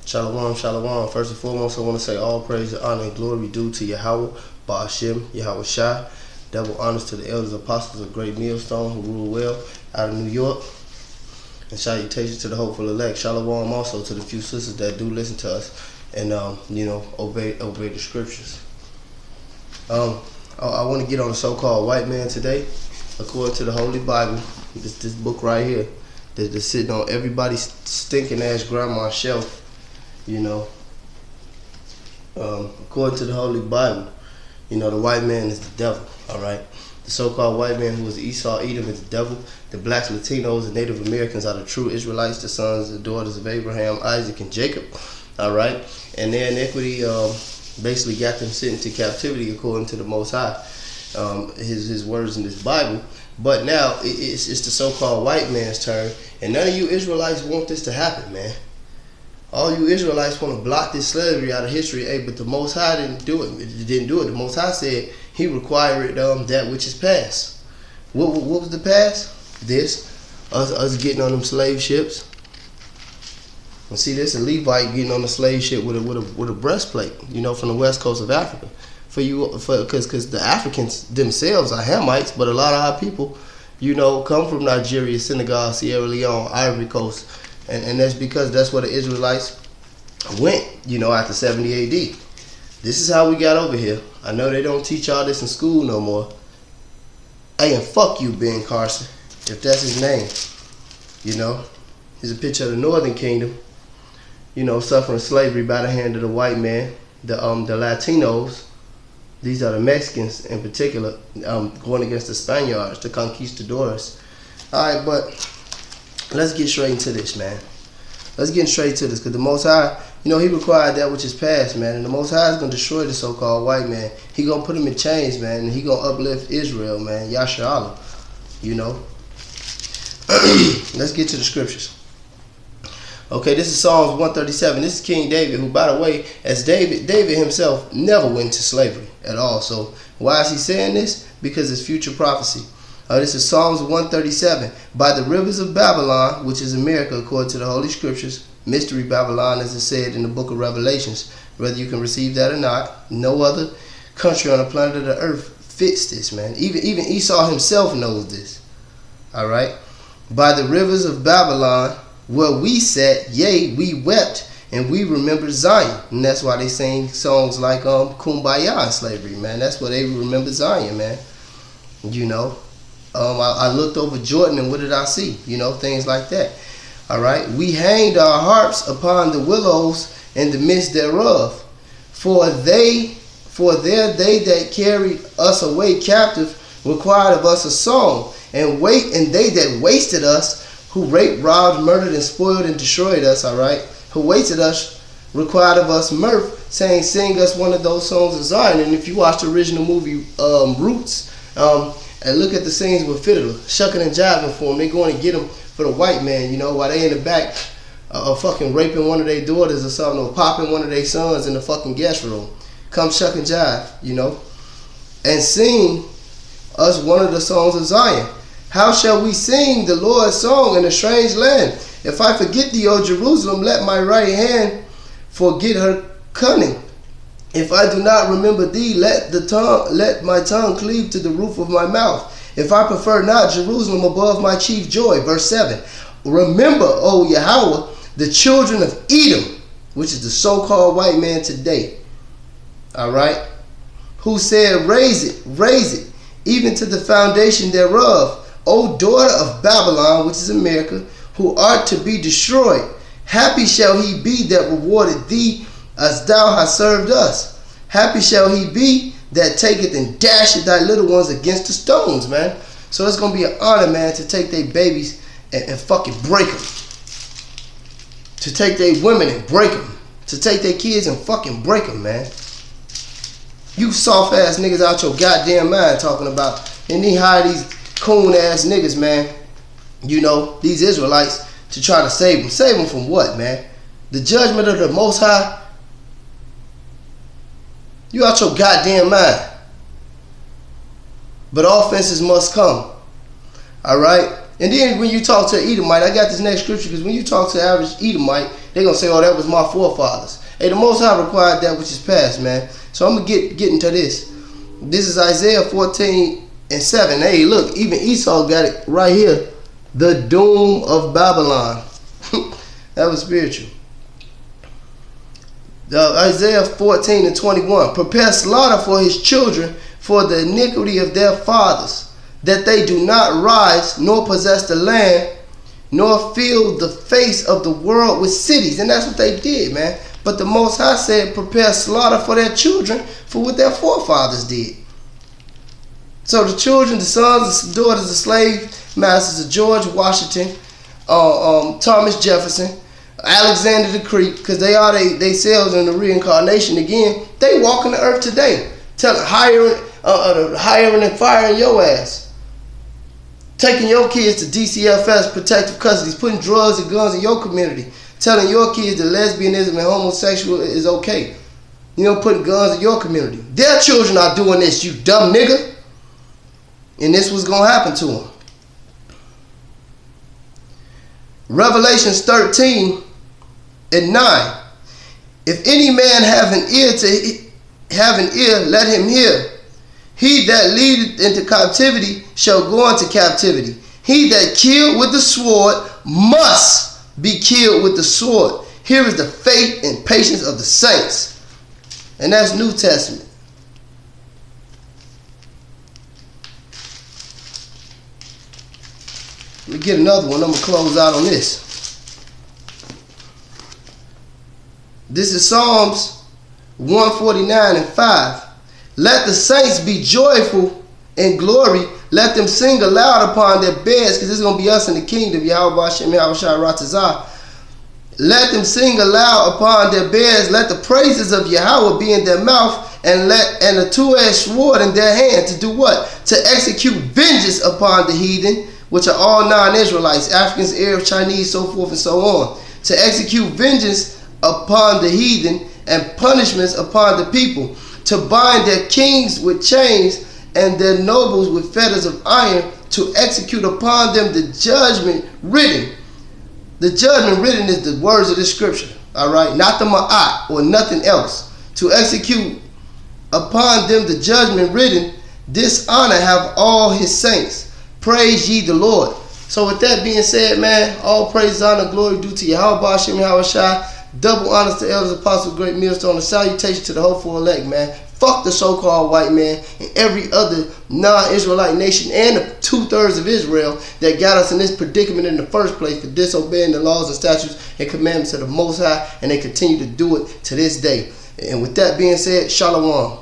Shalom, shalom. First and foremost, I want to say all praise, honor, and glory due to Yahweh, Ba'ashem, Yahweh Shai. Double honors to the elders, apostles of Great Millstone who rule well out of New York. And salutations to the hopeful elect. Shalom also to the few sisters that do listen to us and obey the scriptures. I want to get on the so-called white man today, according to the Holy Bible. This book right here that's sitting on everybody's stinking ass grandma's shelf. According to the Holy Bible, the white man is the devil, all right? The so-called white man who is Esau, Edom is the devil. The blacks, Latinos, and Native Americans are the true Israelites, the sons and daughters of Abraham, Isaac, and Jacob, all right? And their iniquity basically got them sent into captivity according to the Most High, his words in this Bible. But now it's the so-called white man's turn, and none of you Israelites want this to happen, man. All you Israelites want to block this slavery out of history, but the Most High didn't do it. It didn't do it. The Most High said He required that which is past. What was the past? This, us getting on them slave ships. And see, this a Levite getting on the slave ship with a breastplate, from the west coast of Africa. Because the Africans themselves are Hamites, but a lot of our people, come from Nigeria, Senegal, Sierra Leone, Ivory Coast. And that's because that's where the Israelites went, after 70 AD. This is how we got over here. I know they don't teach all this in school no more. Hey, and fuck you, Ben Carson, if that's his name. Here's a picture of the Northern Kingdom, suffering slavery by the hand of the white man. The Latinos, these are the Mexicans in particular, going against the Spaniards, the conquistadors. All right, but let's get straight into this, man. Let's get straight to this, because the Most High, He required that which is past, man. And the Most High is going to destroy the so-called white man. He going to put him in chains, man. And He going to uplift Israel, man. Yasha Allah, Let's get to the scriptures. Okay, this is Psalms 137. This is King David, who, by the way, as David himself never went into slavery at all. So why is he saying this? Because it's future prophecy. This is Psalms 137. By the rivers of Babylon, which is America according to the Holy Scriptures, Mystery Babylon, as it said in the book of Revelations, whether you can receive that or not, no other country on the planet of the earth fits this, man. Even Esau himself knows this. All right? By the rivers of Babylon, where we sat, yea, we wept, and we remembered Zion. And that's why they sing songs like Kumbaya in slavery, man. That's why they remember Zion, man. I looked over Jordan, and what did I see? Things like that. All right. We hanged our harps upon the willows in the midst thereof. For there they that carried us away captive required of us a song, and they that wasted us, who raped, robbed, murdered, and spoiled, and destroyed us, all right, who wasted us, required of us mirth, saying, sing us one of those songs of Zion. And if you watch the original movie Roots, and look at the scenes with Fiddler, shucking and jiving for him, they going to get him for the white man, while they in the back fucking raping one of their daughters or something, or popping one of their sons in the fucking guest room. Come shuck and jive, and sing us one of the songs of Zion. How shall we sing the Lord's song in a strange land? If I forget thee, O Jerusalem, let my right hand forget her cunning. If I do not remember thee, let my tongue cleave to the roof of my mouth. If I prefer not Jerusalem above my chief joy. Verse 7. Remember, O Yahweh, the children of Edom, which is the so-called white man today. All right? Who said, raise it, even to the foundation thereof. O daughter of Babylon, which is America, who art to be destroyed. Happy shall he be that rewarded thee as thou hast served us. Happy shall he be that taketh and dasheth thy little ones against the stones, man. So it's going to be an honor, man, to take their babies and fucking break them. To take their women and break them. To take their kids and fucking break them, man. You soft ass niggas out your goddamn mind talking about, and they hire these coon ass niggas, man. These Israelites to try to save them. Save them from what, man? The judgment of the Most High? You out your goddamn mind. But offenses must come. Alright? And then when you talk to an Edomite, I got this next scripture, because when you talk to the average Edomite, they're going to say, oh, that was my forefathers. Hey, the Most High required that which is past, man. So I'm going to get into this. This is Isaiah 14:7. Hey, look, even Esau got it right here. The doom of Babylon. That was spiritual. Isaiah 14:21. Prepare slaughter for his children for the iniquity of their fathers, that they do not rise, nor possess the land, nor fill the face of the world with cities. And that's what they did, man. But the Most High said, prepare slaughter for their children for what their forefathers did. So the children, the sons, the daughters of slave masters of George Washington, Thomas Jefferson, Alexander the Great, because they are they selves in the reincarnation again. They walking the earth today, hiring and firing your ass, taking your kids to DCFS, protective custody, putting drugs and guns in your community, telling your kids that lesbianism and homosexual is okay. You know, putting guns in your community. Their children are doing this, you dumb nigga. And this was going to happen to them. Revelations 13:9. If any man have an ear, let him hear. He that leadeth into captivity shall go into captivity. He that killed with the sword must be killed with the sword. Here is the faith and patience of the saints. And that's New Testament. Let me get another one. I'm going to close out on this. This is Psalms 149:5. Let the saints be joyful in glory. Let them sing aloud upon their beds, because this is going to be us in the kingdom. Yahweh Hashem, Yahweh Shai Ratazah. Let them sing aloud upon their beds. Let the praises of Yahweh be in their mouth, and a two-edged sword in their hand, to do what? To execute vengeance upon the heathen, which are all non-Israelites, Africans, Arabs, Chinese, so forth and so on. To execute vengeance upon the heathen and punishments upon the people. To bind their kings with chains and their nobles with fetters of iron. To execute upon them the judgment written. The judgment written is the words of this scripture. Alright? Not the ma'at or nothing else. To execute upon them the judgment written. This honor have all his saints. Praise ye the Lord. So with that being said, man, all praise, honor, glory due to Yahweh Hashem, Yahweh Shai. Double honors to elders, apostles, great millstone, and salutation to the hopeful elect, man. Fuck the so-called white man and every other non-Israelite nation and the 2/3 of Israel that got us in this predicament in the first place for disobeying the laws and statutes and commandments of the Most High, and they continue to do it to this day. And with that being said, Shalom.